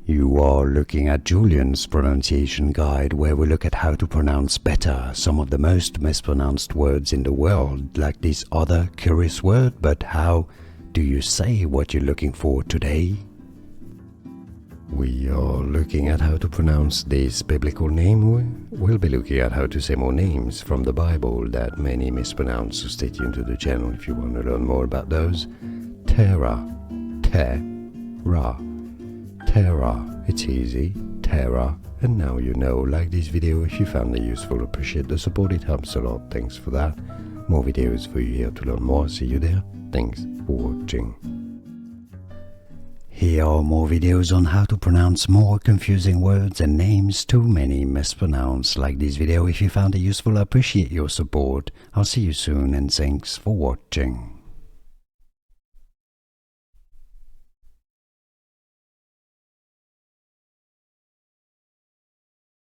You are looking at Julian's pronunciation guide, where we look at how to pronounce better some of the most mispronounced words in the world, like this other curious word. But how do you say what you're looking for today? We are looking at how to pronounce this biblical name. We'll be looking at how to say more names from the Bible that many mispronounce, so stay tuned to the channel if you want to learn more about those. Terah, Terah, Terah, it's easy, Terah. And now you know. Like this video if you found it useful. Appreciate the support, it helps a lot. Thanks for that. More videos for you here to learn more. See you there. Thanks for watching. Here are more videos on how to pronounce more confusing words and names too many mispronounced. Like this video if you found it useful. I appreciate your support. I'll see you soon and thanks for watching.